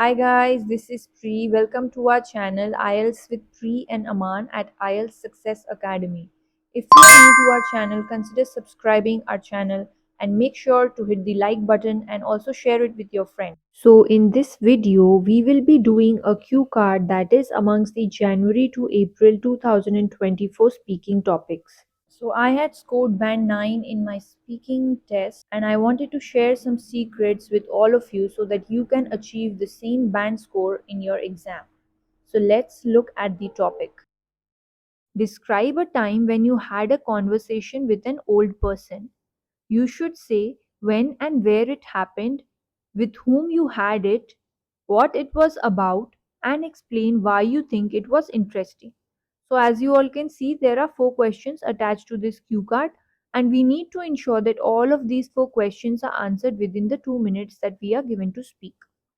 Hi guys, this is Pri. Welcome to our channel IELTS with Pri and Aman at IELTS Success Academy. If you're new to our channel, consider subscribing our channel and make sure to hit the like button and also share it with your friends. So in this video, we will be doing a cue card that is amongst the January to April 2024 speaking topics. So I had scored band 9 in my speaking test and I wanted to share some secrets with all of you so that you can achieve the same band score in your exam. So let's look at the topic. Describe a time when you had a conversation with an old person. You should say when and where it happened, with whom you had it, what it was about, and explain why you think it was interesting. So, as you all can see, there are 4 questions attached to this cue card, and we need to ensure that all of these 4 questions are answered within the 2 minutes that we are given to speak.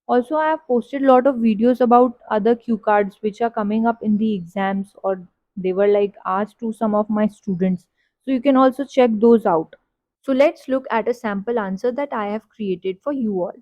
Also, I have posted a lot of videos about other cue cards which are coming up in the exams or they were like asked to some of my students. So, you can also check those out. So let's look at a sample answer that I have created for you all.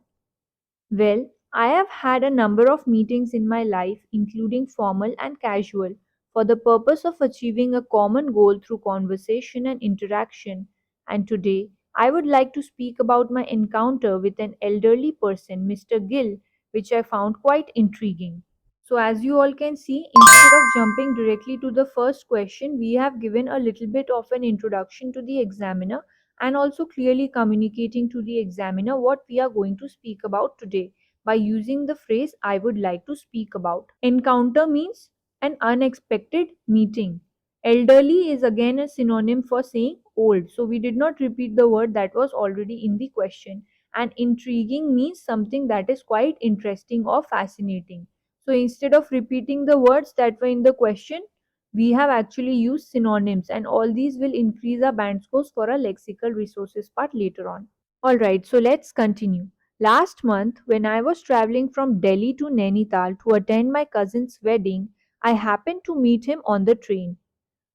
Well, I have had a number of meetings in my life, including formal and casual, for the purpose of achieving a common goal through conversation and interaction. And today, I would like to speak about my encounter with an elderly person, Mr. Gill, which I found quite intriguing. So, as you all can see, instead of jumping directly to the first question, we have given a little bit of an introduction to the examiner and also clearly communicating to the examiner what we are going to speak about today by using the phrase I would like to speak about. Encounter means an unexpected meeting. Elderly is again a synonym for saying old, so we did not repeat the word that was already in the question. And intriguing means something that is quite interesting or fascinating. So instead of repeating the words that were in the question, we have actually used synonyms, and all these will increase our band scores for our lexical resources part later on. Alright, so let's continue. Last month, when I was traveling from Delhi to Nainital to attend my cousin's wedding, I happened to meet him on the train.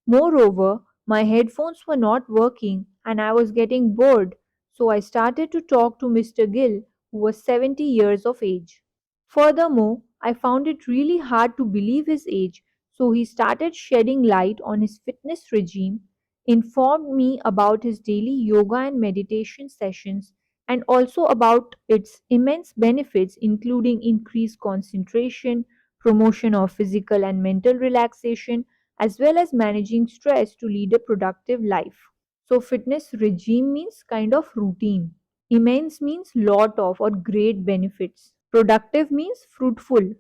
Moreover, my headphones were not working and I was getting bored, so I started to talk to Mr. Gill, who was 70 years of age. Furthermore, I found it really hard to believe his age, so he started shedding light on his fitness regime, informed me about his daily yoga and meditation sessions, and also about its immense benefits, including increased concentration, promotion of physical and mental relaxation, as well as managing stress to lead a productive life. So, fitness regime means kind of routine. Immense means lot of or great benefits. Productive means fruitful.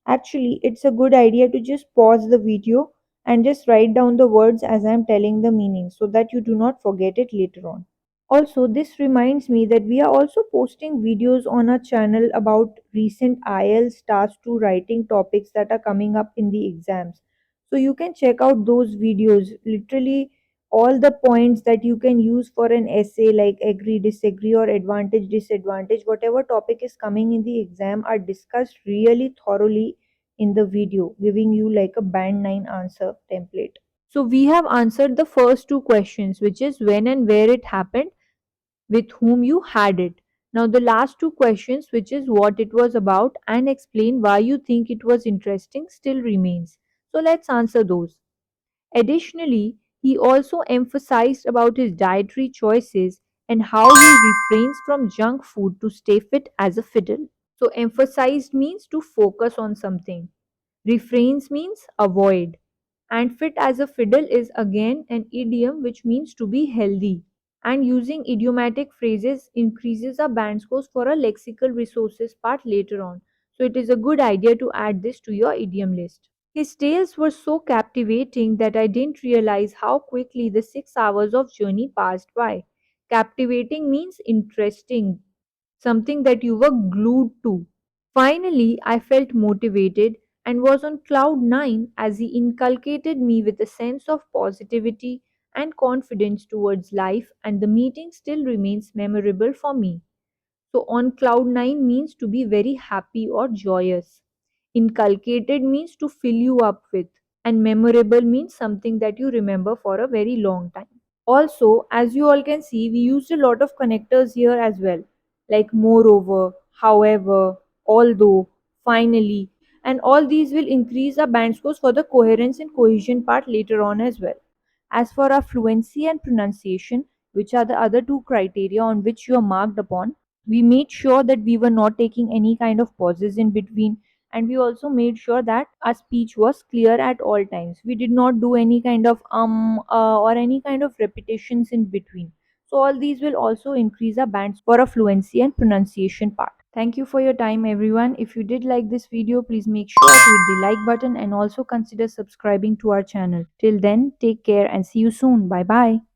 Actually, it's a good idea to just pause the video and just write down the words as I'm telling the meaning so that you do not forget it later on. Also, this reminds me that we are also posting videos on our channel about recent IELTS task 2 writing topics that are coming up in the exams. So you can check out those videos. Literally, all the points that you can use for an essay like agree, disagree, or advantage, disadvantage, whatever topic is coming in the exam are discussed really thoroughly in the video, giving you like a band 9 answer template. So we have answered the first 2 questions, which is when and where it happened, with whom you had it. Now, the last 2 questions, which is what it was about and explain why you think it was interesting, still remains. So, let's answer those. Additionally, he also emphasized about his dietary choices and how he refrains from junk food to stay fit as a fiddle. So, emphasized means to focus on something. Refrains means avoid. And fit as a fiddle is again an idiom which means to be healthy. And using idiomatic phrases increases our band scores for a lexical resources part later on. So it is a good idea to add this to your idiom list. His tales were so captivating that I didn't realize how quickly the 6 hours of journey passed by. Captivating means interesting, something that you were glued to. Finally, I felt motivated and was on cloud 9 as he inculcated me with a sense of positivity and confidence towards life, and the meeting still remains memorable for me. So, on cloud 9 means to be very happy or joyous. Inculcated means to fill you up with, and memorable means something that you remember for a very long time. Also, as you all can see, we used a lot of connectors here as well, like moreover, however, although, finally. And all these will increase our band scores for the coherence and cohesion part later on as well. As for our fluency and pronunciation, which are the other two criteria on which you are marked upon, we made sure that we were not taking any kind of pauses in between, and we also made sure that our speech was clear at all times. We did not do any kind of or any kind of repetitions in between. So all these will also increase our bands for a fluency and pronunciation part. Thank you for your time, everyone. If you did like this video, please make sure to hit the like button and also consider subscribing to our channel. Till then, take care and see you soon. Bye bye.